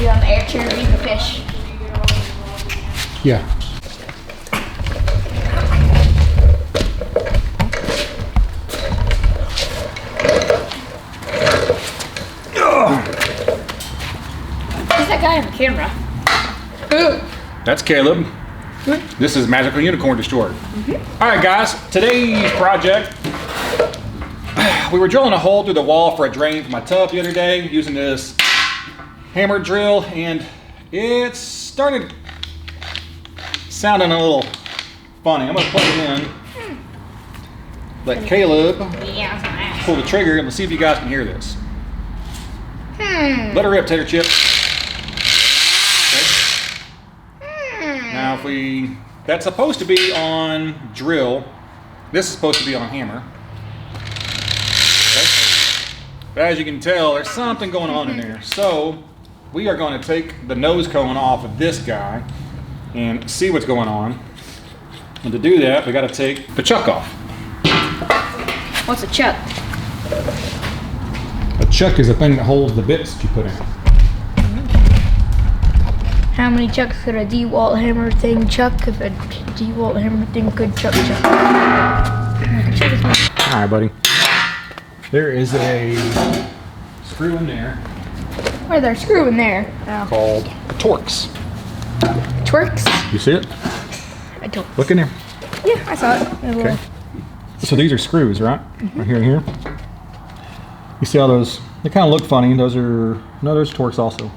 You're on the air chair eating the fish. Yeah. Who's that guy on the camera? That's Caleb. This is Magical Unicorn Destroyer. All right, guys. Today's project. We were drilling a hole through the wall for a drain for my tub the other day using this hammer drill, and it started sounding a little funny. I'm gonna plug it in. Let Caleb pull the trigger, and let's see if you guys can hear this. Let her rip, Tater Chip. Okay. Now, if we, that's supposed to be on drill. This is supposed to be on hammer. Okay. But as you can tell, there's something going on in there. So we are going to take the nose cone off of this guy and see what's going on. And to do that, we got to take the chuck off. What's a chuck? A chuck is a thing that holds the bits that you put in. How many chucks could a Dewalt hammer thing chuck if a Dewalt hammer thing could chuck? All right, buddy. There is a screw in there. Where's there a screw in there? Called Torx. Twerks? You see it? I don't. Look in there. Yeah, I saw it. Okay. So these are screws, right? Right here and here. You see how those, they kind of look funny. Those are, no, there's Torx also.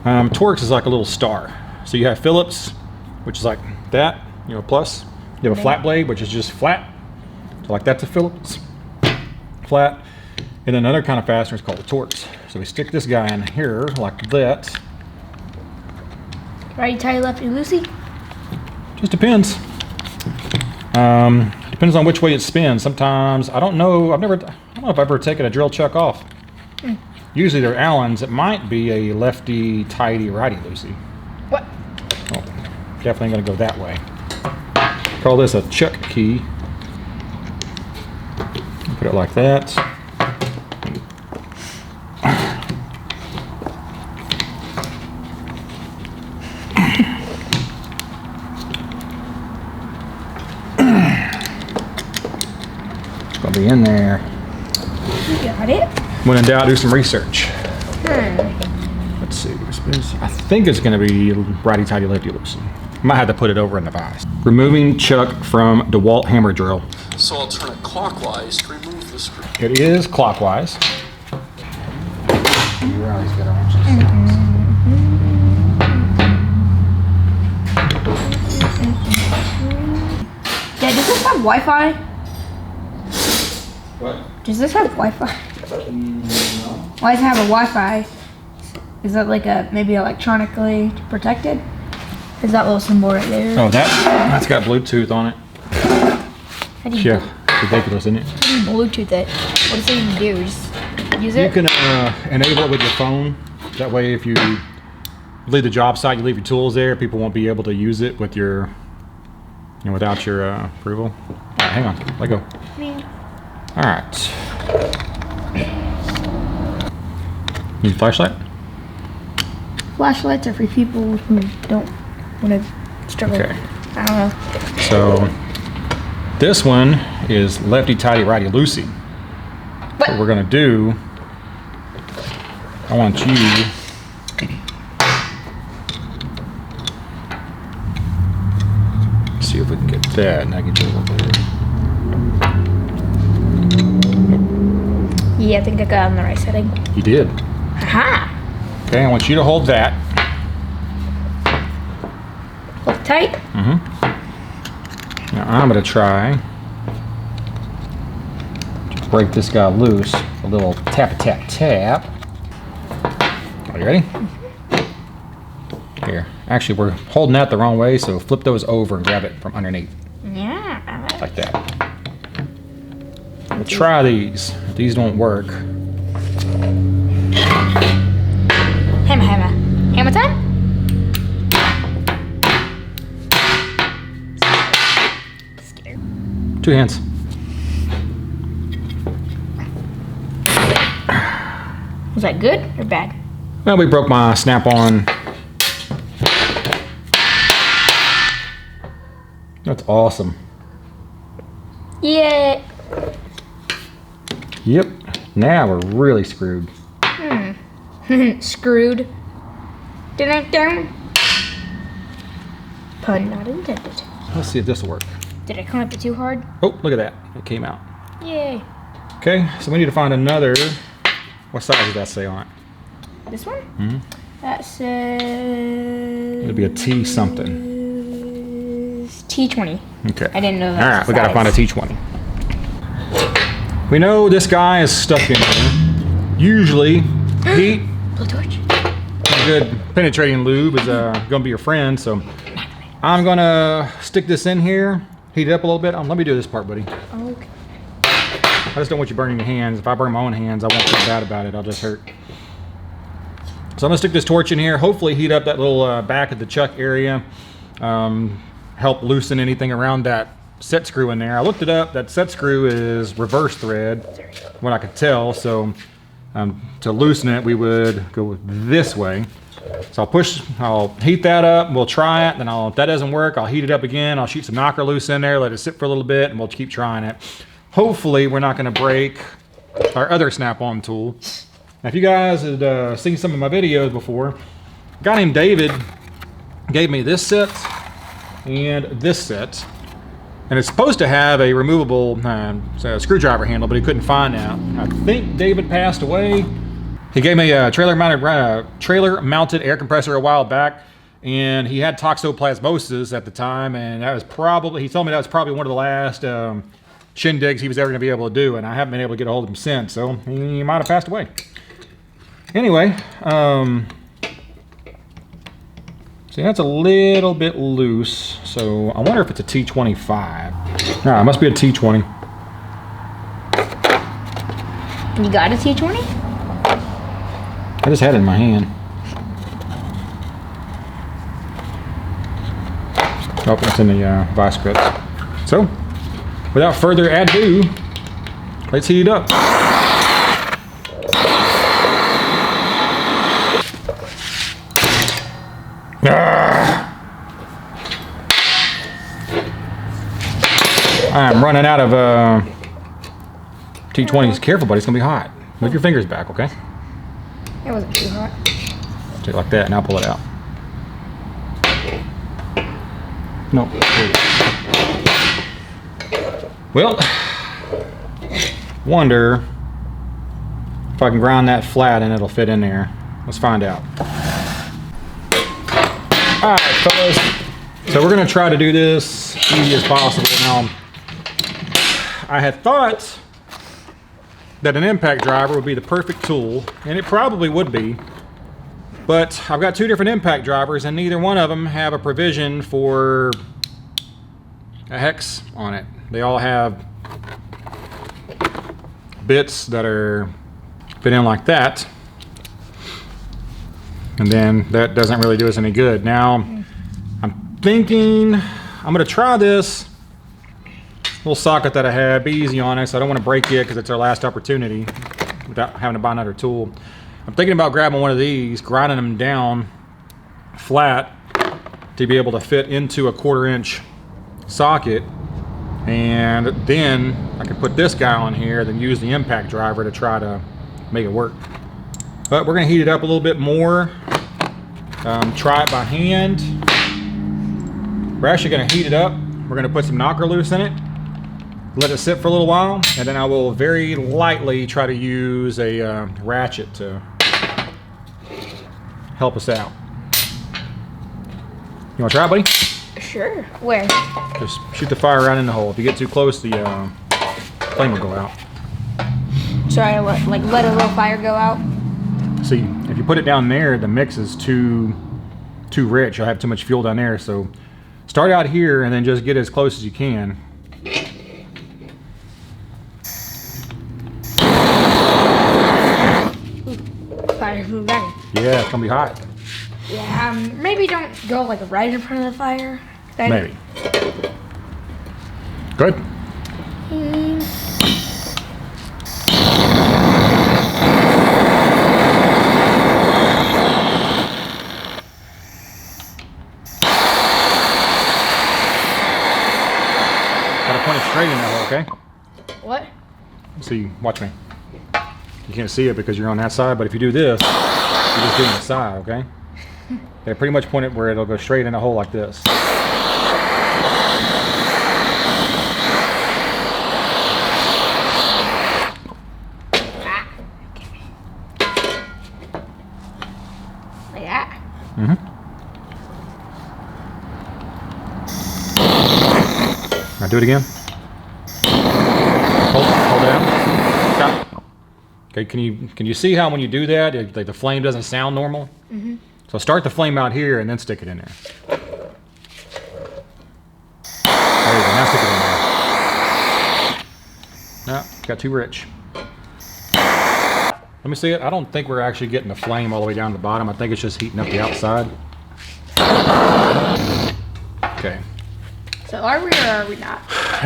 Torx is like a little star. So you have Phillips, which is like that, you know, plus. You have a flat blade, which is just flat. So like that's a Phillips, flat. And then another kind of fastener is called a Torx. So we stick this guy in here like that. Righty tighty, lefty loosey? Just depends. Depends on which way it spins. Sometimes, I don't know, I don't know if I've ever taken a drill chuck off. Usually they're Allens. It might be a lefty tighty, righty loosey. What? Oh, definitely gonna go that way. Call this a chuck key. Put it like that. Be in there. You got it. When in doubt, do some research. Let's see. I think it's going to be righty tighty lefty loosey. Might have to put it over in the vise. Removing chuck from Dewalt hammer drill. So I'll turn it clockwise to remove the screw. It is clockwise. Dad, does this have Wi-Fi? What? Does this have Wi-Fi? No. Why does it have a Wi-Fi? Is that like a maybe electronically protected? Is that little symbol right there? Oh, that's got Bluetooth on it. How do you Ridiculous, isn't it? How do you Bluetooth it? What does it even do? Just use it? You can enable it with your phone. That way, if you leave the job site, you leave your tools there, people won't be able to use it with your, you know, without your approval. All right, hang on, let go. All right. Need a flashlight? Flashlights are for people who don't want to struggle. Okay. I don't know. So this one is lefty tighty righty loosey. What we're gonna do, I want you see if we can get that, and I can do a little bit. Yeah, I think I got it on the right setting. You did. Aha! Okay, I want you to hold that. Hold tight. Now I'm gonna try to break this guy loose. A little tap, tap, tap. Are you ready? Here. Actually, we're holding that the wrong way, so flip those over and grab it from underneath. Yeah. Like that. We'll try these. If these don't work. Hammer, hammer. Hammer time? 2 hands. Was that good or bad? Well, we broke my snap-on. That's awesome. Yeah. Yep. Now we're really screwed. Screwed. Dun-dun-dun. Pun not intended. Let's see if this will work. Did I clamp it too hard? Oh, look at that. It came out. Yay. Okay, so we need to find another. What size does that say on it? This one? Mm-hmm. That says... It'll be a T something. T20. Okay. I didn't know that. All right, we gotta find a T20. We know this guy is stuck in here. Usually, heat, Blowtorch. good penetrating lube is gonna be your friend. So I'm gonna stick this in here, heat it up a little bit. Let me do this part, buddy. Okay. I just don't want you burning your hands. If I burn my own hands, I won't feel bad about it. I'll just hurt. So I'm gonna stick this torch in here. Hopefully heat up that little back of the chuck area. Help loosen anything around that set screw in there. I looked it up. That set screw is reverse thread, what I could tell. So to loosen it, we would go this way. So I'll heat that up. We'll try it. Then if that doesn't work, I'll heat it up again. I'll shoot some knocker loose in there, let it sit for a little bit, and we'll keep trying it. Hopefully we're not gonna break our other snap-on tool. Now, if you guys had seen some of my videos before, a guy named David gave me this set and this set. And it's supposed to have a removable screwdriver handle, but he couldn't find that. I think David passed away. He gave me a trailer-mounted air compressor a while back, and he had toxoplasmosis at the time, and that was probably, he told me that was probably one of the last shindigs he was ever going to be able to do, and I haven't been able to get a hold of him since, so he might have passed away. Anyway, see, that's a little bit loose, so I wonder if it's a T25. Ah, it must be a T20. You got a T20? I just had it in my hand. Oh, it's in the vice grips. So, without further ado, let's heat it up. I'm running out of T20s. Careful, buddy, it's gonna be hot. Move your fingers back, okay? It wasn't too hot. Take it like that, and I'll pull it out. No. Well, wonder if I can ground that flat and it'll fit in there. Let's find out. All right, fellas. So we're gonna try to do this easy as possible. Now, I had thought that an impact driver would be the perfect tool, and it probably would be, but I've got two different impact drivers and neither one of them have a provision for a hex on it. They all have bits that are fit in like that, and then that doesn't really do us any good. Now, I'm thinking I'm gonna try this little socket that I had. Be easy on it, so I don't want to break it because it's our last opportunity without having to buy another tool. I'm thinking about grabbing one of these, grinding them down flat to be able to fit into a 1/4 inch socket, and then I can put this guy on here, then use the impact driver to try to make it work. But we're going to heat it up a little bit more, try it by hand. We're actually going to heat it up. We're going to put some knocker loose in it, let it sit for a little while, and then I will very lightly try to use a ratchet to help us out. You want to try it, buddy? Sure. Where? Just shoot the fire right in the hole. If you get too close, the flame will go out. So I let a little fire go out? See, if you put it down there, the mix is too rich. You'll have too much fuel down there. So start out here and then just get as close as you can. Fire's moving. Yeah, it's gonna be hot. Yeah, maybe don't go like right in front of the fire. Maybe. Good. straight in that hole, okay? What? See, watch me. You can't see it because you're on that side, but if you do this, you're just doing the side, okay? They pretty much point it where it'll go straight in a hole like this. Like that. Mm-hmm. Now do it again. Hold down. Stop. Okay, can you see how when you do that, like the flame doesn't sound normal? Mm-hmm. So start the flame out here and then stick it in there. There you go. Now stick it in there. No, got too rich. Let me see it. I don't think we're actually getting the flame all the way down to the bottom. I think it's just heating up the outside. Okay. So are we or are we not?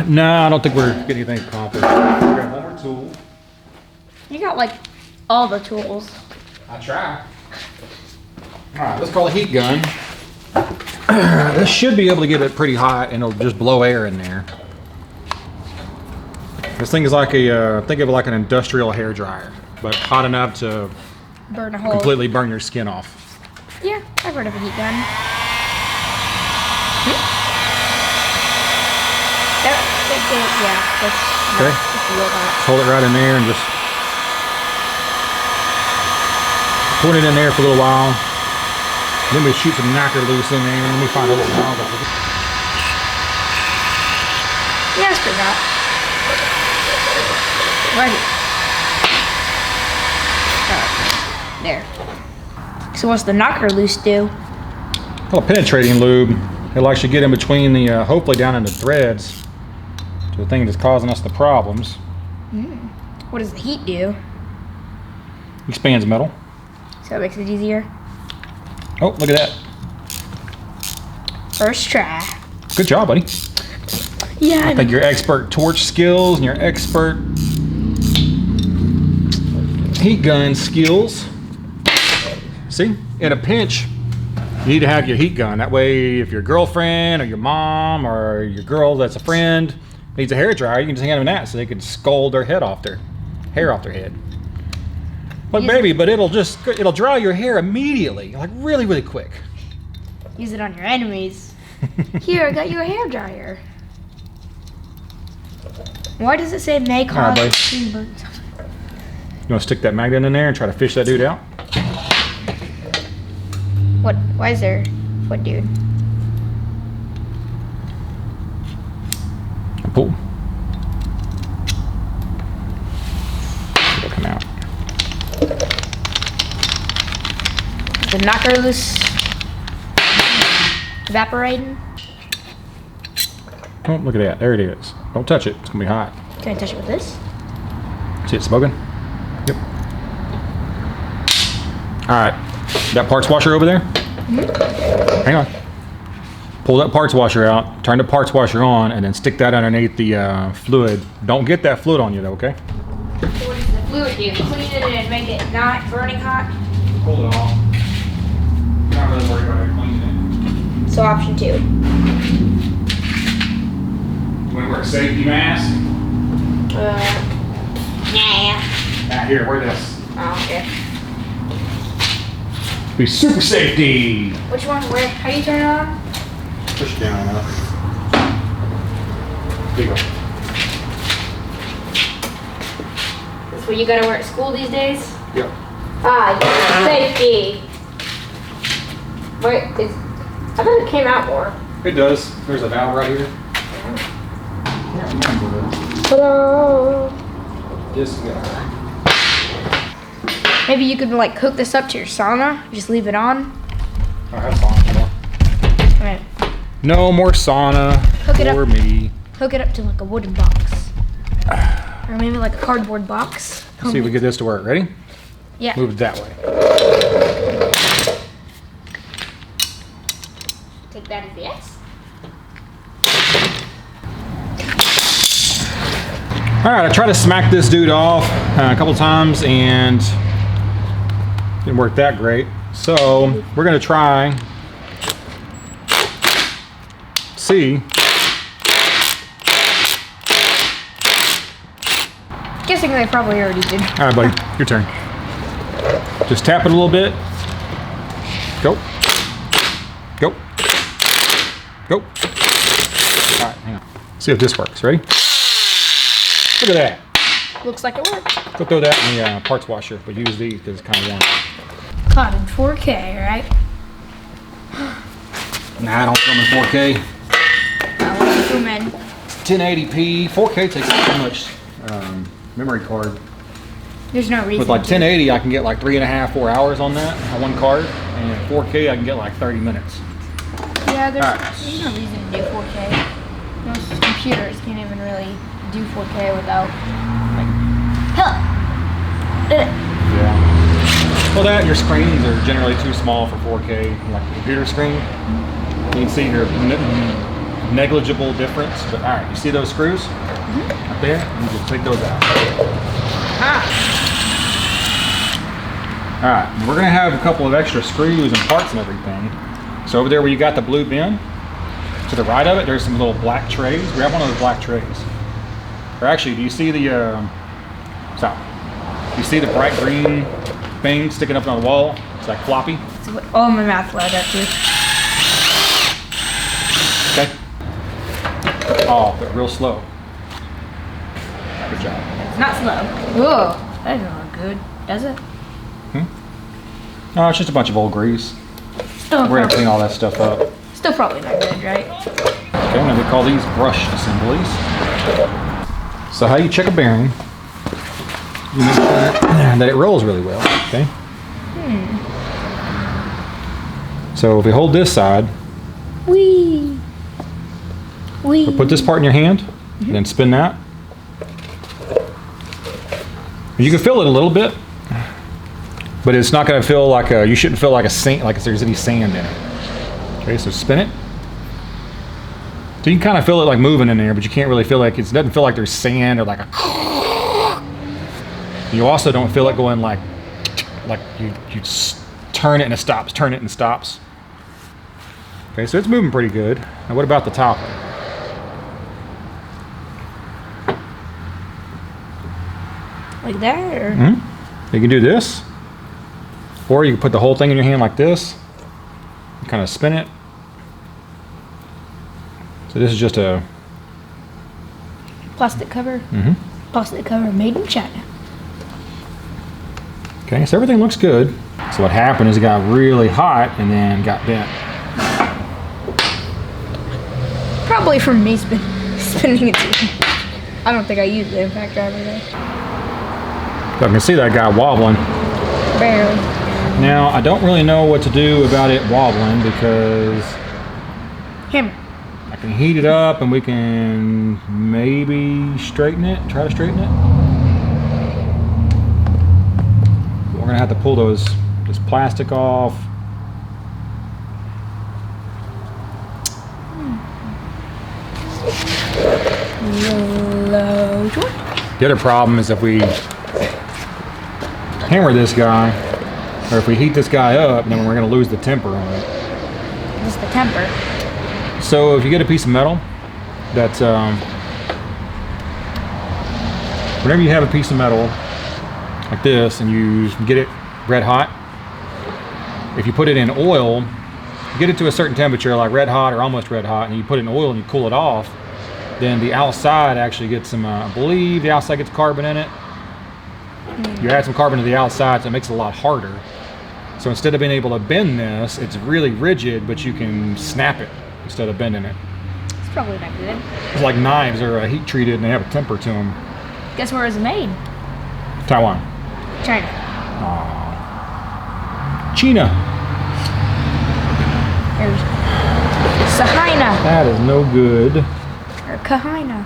No, I don't think we're getting anything accomplished. We got one more tool. You got like all the tools. I try. Alright, let's call a heat gun. This should be able to get it pretty hot and it'll just blow air in there. This thing is like a, think of it like an industrial hair dryer, but hot enough to Burn a hole. completely burn your skin off. Yeah, I've heard of a heat gun. Yeah, that's Okay. just a robot. Hold it right in there and just put it in there for a little while. Then we shoot some knocker loose in there and we find a little nozzle. Yeah, it's pretty hot. Right here. There. So what's the knocker loose do? Well, penetrating lube. It'll actually get in between the, hopefully down in the threads to the thing that's causing us the problems. What does the heat do? Expands metal. So it makes it easier. Oh, look at that. First try. Good job, buddy. Yeah, I think your expert torch skills and your expert heat gun skills. See, in a pinch, you need to have your heat gun. That way, if your girlfriend or your mom or your girl that's a friend needs a hair dryer, you can just hand them that so they can scald their head off their hair off their head. Look, baby, but it'll dry your hair immediately, like really, really quick. use it on your enemies. Here, I got you a hair dryer. Why does it say may All right, cause buddy. skin burns? You want to stick that magnet in there and try to fish that dude out? What? Why is there? What, dude? Pull. It'll come out. The knocker loose evaporating. Oh, look at that. There it is. Don't touch it. It's going to be hot. Can I touch it with this? See it smoking? Yep. Alright. That parts washer over there? Hang on. Pull that parts washer out, turn the parts washer on, and then stick that underneath the fluid. Don't get that fluid on you though, okay? So what does the fluid do? Clean it and make it not burning hot? Pull it off. Not really worried about it cleaning So option 2. it. You want to wear a safety mask? Nah. Here, wear this. Oh, okay. Be super safety. Which one? Where? How do you turn it on? Push it down enough. There you go. That's what you gotta wear at school these days? Yep. Ah, safety. Wait, I thought it came out more. It does. There's a valve right here. Hello. This guy. Maybe you could like hook this up to your sauna. Just leave it on. I have sauna anymore. Alright. No more sauna Hook it up. for me. Hook it up to like a wooden box. Or maybe like a cardboard box. Let's see if we get this to work. Ready? Yeah. Move it that way. Take that as yes. All right, I tried to smack this dude off a couple times and didn't work that great. So we're gonna try, see Guessing they probably already did. All right, buddy, your turn. Just tap it a little bit. Go. Go. Go. All right, hang on. See if this works. Ready? Look at that. Looks like it worked. Go throw that in the parts washer, but use these because it's kind of warm. Caught in 4K, right? Nah, I don't film in 4K. I want to zoom in. 1080p. 4K takes too much memory card. There's no reason. With like to. 1080, I can get like 3.5, 4 hours on that on one card, and 4K I can get like 30 minutes. Yeah, there's Alright. no reason to do 4K. Most computers can't even really do 4K without, like, hello. Yeah. Well, that and your screens are generally too small for 4K, like a computer screen. You can see your negligible difference. But all right, you see those screws up there? You just take those out. All right, and we're gonna have a couple of extra screws and parts and everything. So over there where you got the blue bin, to the right of it, there's some little black trays. Grab one of those black trays. Or actually, do you see the stop? You see the bright green thing sticking up on the wall? It's like floppy. Oh, my mouth allowed that too. Okay. Oh, but real slow. Good job. It's not slow. Whoa, that doesn't look good, does it? No, it's just a bunch of old grease. Still, We're gonna clean all that stuff up. still probably not good, right? Okay, now we call these brushed assemblies. So how you check a bearing, you make sure that it rolls really well, okay? So if we hold this side, Wee. Wee. we'll put this part in your hand, and then spin that. You can feel it a little bit, but it's not gonna feel like you shouldn't feel like a sand, like if there's any sand in it. Okay, so spin it. So you can kind of feel it like moving in there, but you can't really feel like it doesn't feel like there's sand or like a. You also don't feel it going like you turn it and it stops, turn it and stops. Okay, so it's moving pretty good. Now what about the top? Like that, or? You can do this, or you can put the whole thing in your hand like this, and kind of spin it. So this is just a Plastic cover. Plastic cover made in China. okay. So everything looks good. So what happened is it got really hot and then got bent. Probably from me spinning it. I don't think I used the impact driver though. So I can see that guy wobbling. Barely. Now I don't really know what to do about it wobbling because Hammer. I can heat it up and we can maybe straighten it, try to straighten it. But we're gonna have to pull this plastic off. Low joint. The other problem is if we hammer this guy, or if we heat this guy up, then we're gonna lose the temper on it. Just the temper. So if you get a piece of metal that's, whenever you have a piece of metal like this and you get it red hot, if you put it in oil, you get it to a certain temperature, like red hot or almost red hot, and you put it in oil and you cool it off, then the outside actually gets some, I believe the outside gets carbon in it. You add some carbon to the outside, so it makes it a lot harder. So instead of being able to bend this, it's really rigid, but you can snap it instead of bending it. It's probably not good. It's like knives are heat treated and they have a temper to them. Guess where it's made? Taiwan. China. China. There's Sahina. That is no good. Or Kahina.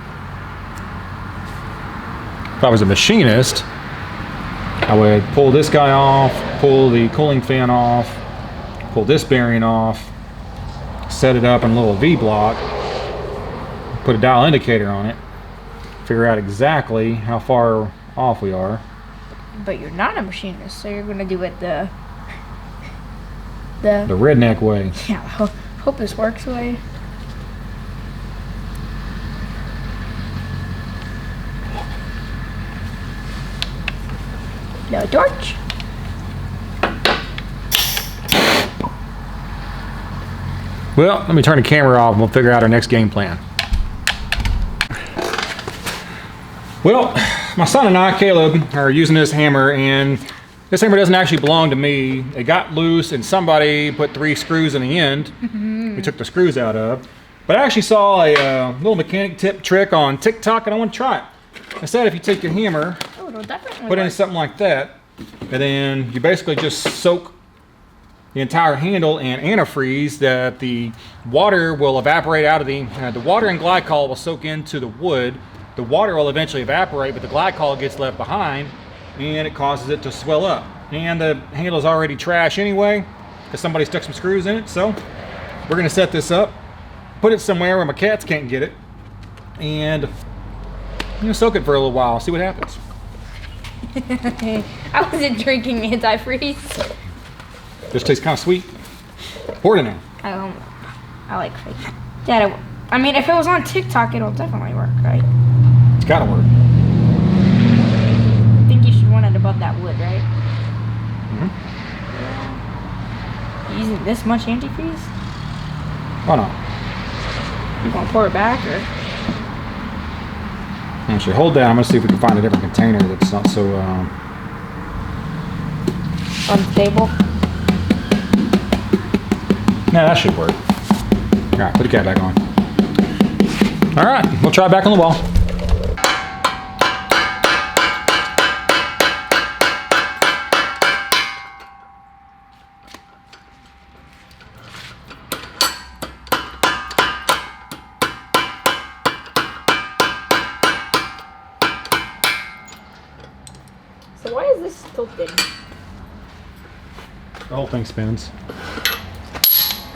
If I was a machinist, I would pull this guy off, pull the cooling fan off, pull this bearing off, set it up in a little V-block, put a dial indicator on it, figure out exactly how far off we are. But you're not a machinist, so you're gonna do it the redneck way. yeah. Hope this works way. No torch. Well, let me turn the camera off and we'll figure out our next game plan. Well, my son and I, Caleb, are using this hammer, and this hammer doesn't actually belong to me. It got loose and somebody put 3 screws in the end. We took the screws out of. But I actually saw a little mechanic tip trick on TikTok and I want to try it. I said if you take your hammer, It'll definitely put in work. something like that, and then you basically just soak the entire handle in antifreeze, that the water will evaporate out of the water and glycol will soak into the wood. The water will eventually evaporate, but the glycol gets left behind and it causes it to swell up. And the handle is already trash anyway because somebody stuck some screws in it. So we're going to set this up, put it somewhere where my cats can't get it, and soak it for a little while, see what happens. I wasn't drinking antifreeze. This tastes kind of sweet. Pour it in there. I like fake. Dad, I mean, if it was on TikTok, it'll definitely work, right? It's gotta work. I think you should run it above that wood, right? Mm-hmm. Using this much antifreeze? Why not? You gonna pour it back, or? Actually, hold down. I'm gonna see if we can find a different container that's not so Unstable? No, that should work. All right, put the cat back on. All right, we'll try it back on the wall. So why is this tilted? The whole thing spins.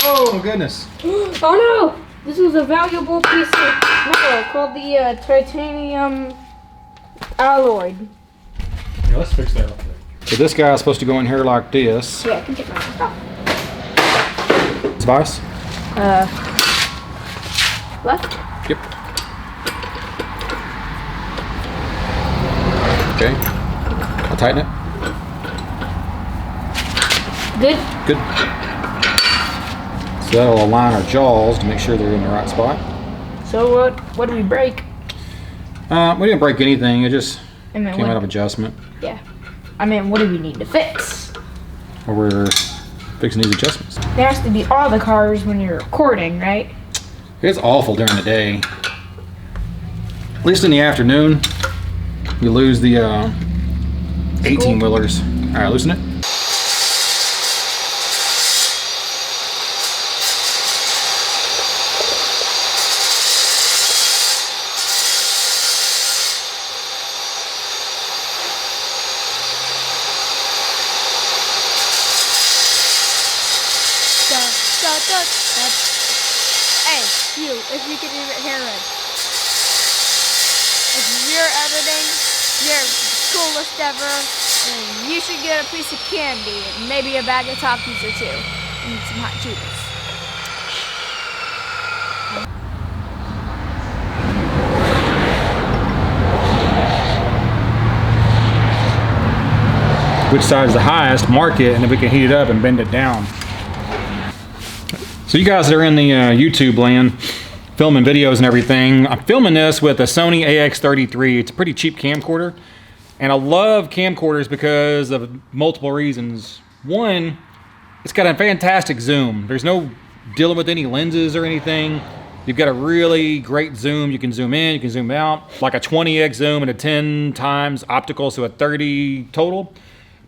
Oh goodness. Oh no! This was a valuable piece of metal called the titanium alloy. Yeah, let's fix that real quick. So this guy's supposed to go in here like this. Yeah, I can get my stuff. It's vice? Left? Yep. Okay. I'll tighten it. Good? Good. So that'll align our jaws to make sure they're in the right spot. So what do we break? We didn't break anything. It just I mean, came out of adjustment. Yeah. I mean, what do we need to fix? Or we're fixing these adjustments. There has to be all the cars when you're recording, right? It's awful during the day. At least in the afternoon, we lose the 18-wheelers. All right, loosen it. Hey, you, if you can hear it. If you're editing, you're the coolest ever, and you should get a piece of candy and maybe a bag of Takis or 2 and some hot Cheetos. Which side is the highest, mark it, and then we can heat it up and bend it down. So you guys that are in the YouTube land, filming videos and everything, I'm filming this with a Sony AX33. It's a pretty cheap camcorder. And I love camcorders because of multiple reasons. One, it's got a fantastic zoom. There's no dealing with any lenses or anything. You've got a really great zoom. You can zoom in, you can zoom out. Like a 20x zoom and a 10 times optical, so a 30 total.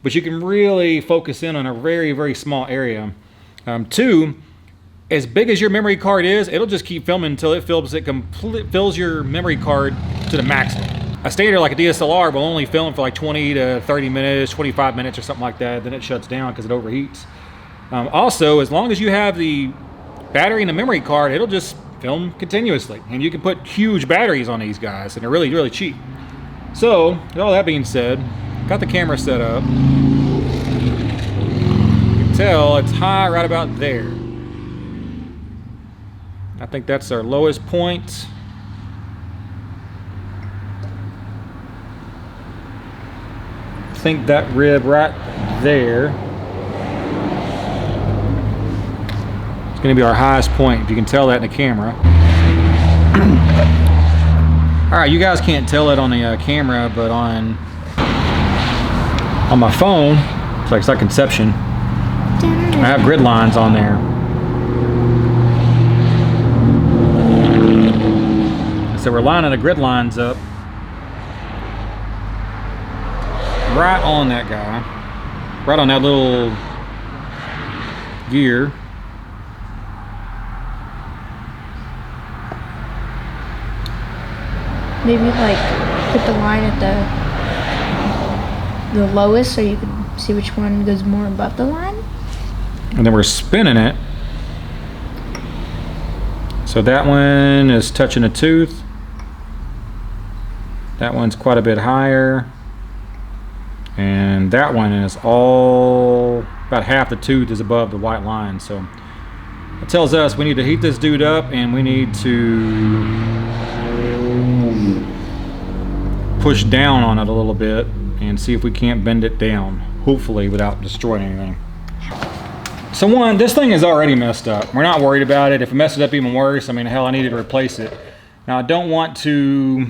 But you can really focus in on a very, very small area. Two, as big as your memory card is, it'll just keep filming until it fills your memory card to the maximum. A standard like a DSLR will only film for like 20 to 30 minutes, 25 minutes or something like that. Then it shuts down because it overheats. Also, as long as you have the battery in the memory card, it'll just film continuously. And you can put huge batteries on these guys, and they're really, really cheap. So, with all that being said, got the camera set up. You can tell it's high right about there. I think that's our lowest point. think that rib right there is going to be our highest point, if you can tell that in the camera. All right, you guys can't tell it on the camera, but on my phone, it's like Conception, I have grid lines on there. So we're lining the grid lines up right on that guy, right on that little gear. Maybe like put the line at the lowest so you can see which one goes more above the line. And then we're spinning it. So that one is touching a tooth. That one's quite a bit higher. And that one is all, about half the tooth is above the white line. So it tells us we need to heat this dude up and we need to push down on it a little bit and see if we can't bend it down, hopefully without destroying anything. So one, this thing is already messed up. We're not worried about it. If it messes up even worse, I mean, hell, I needed to replace it. Now I don't want to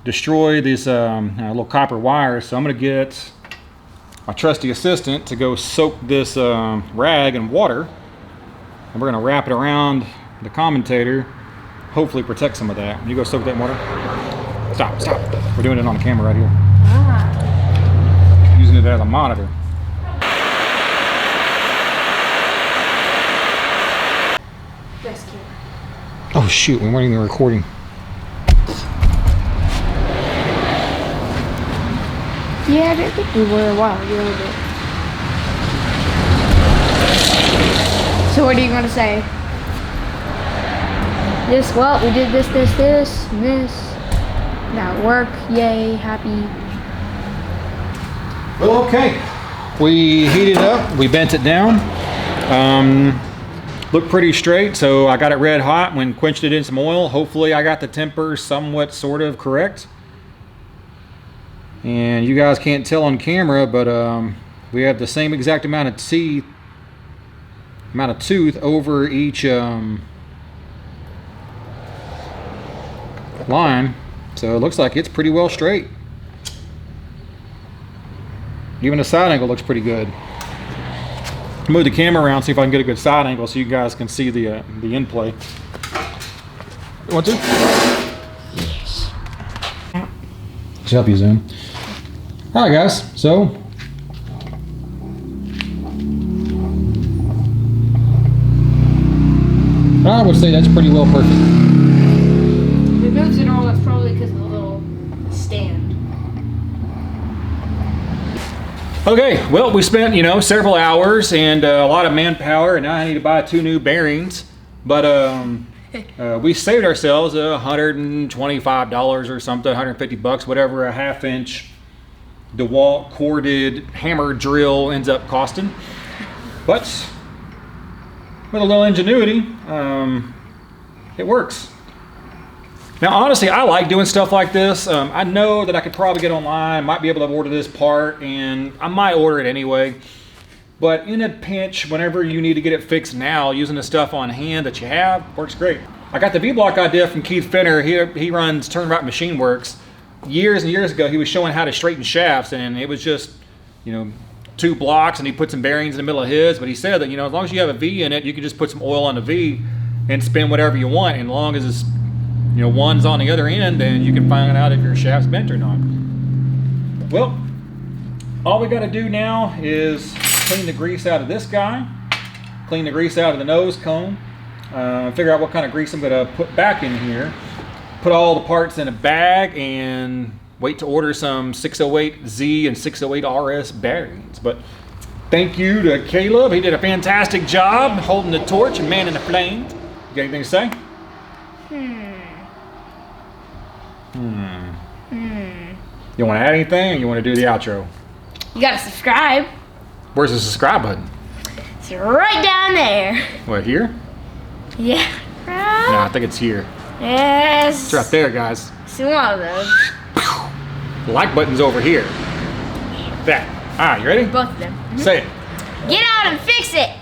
destroy these little copper wires, so I'm gonna get my trusty assistant to go soak this rag in water, and we're gonna wrap it around the commutator, hopefully protect some of that. You go soak that in water. Stop, stop. We're doing it on the camera right here. Ah. Using it as a monitor. Rescue. Oh shoot, we weren't even recording. Yeah, I think we were a while ago. So what are you gonna say? This, well, we did this, and this. Now work, yay, happy. Well, okay. We heated it up, we bent it down. Looked pretty straight, so I got it red hot when quenched it in some oil. Hopefully I got the temper somewhat sort of correct. And you guys can't tell on camera, but we have the same exact amount of tooth over each line. So it looks like it's pretty well straight. Even the side angle looks pretty good. Move the camera around, see if I can get a good side angle so you guys can see the in play. You want to? Yes. Let's help you zoom. All right, guys. So I would say that's pretty well perfect. If it moves at all, that's probably because of the little stand. Okay, well, we spent, several hours and a lot of manpower, and now I need to buy 2 new bearings. But we saved ourselves $125 or something, 150 bucks, whatever a 1/2-inch Dewalt corded hammer drill ends up costing. But with a little ingenuity, it works. Now, honestly, I like doing stuff like this. I know that I could probably get online, might be able to order this part, and I might order it anyway. But in a pinch, whenever you need to get it fixed now, using the stuff on hand that you have, works great. I got the V-block idea from Keith Finner. He runs Turnabout Machine Works. Years and years ago, he was showing how to straighten shafts, and it was just, 2 blocks, and he put some bearings in the middle of his. But he said that, as long as you have a V in it, you can just put some oil on the V and spin whatever you want. And as long as it's one's on the other end, then you can find out if your shaft's bent or not. Well, all we got to do now is clean the grease out of this guy, clean the grease out of the nose cone, figure out what kind of grease I'm going to put back in here, put all the parts in a bag, and wait to order some 608Z and 608RS bearings. But thank you to Caleb. He did a fantastic job holding the torch and manning the flame. You got anything to say? You want to add anything, or you want to do the outro? You gotta subscribe. Where's the subscribe button? It's right down there. What, here? Yeah. No, I think it's here. Yes. It's right there, guys. It's one of those. The like button's over here. that. All right, you ready? Both of them. Say it. Get out and fix it.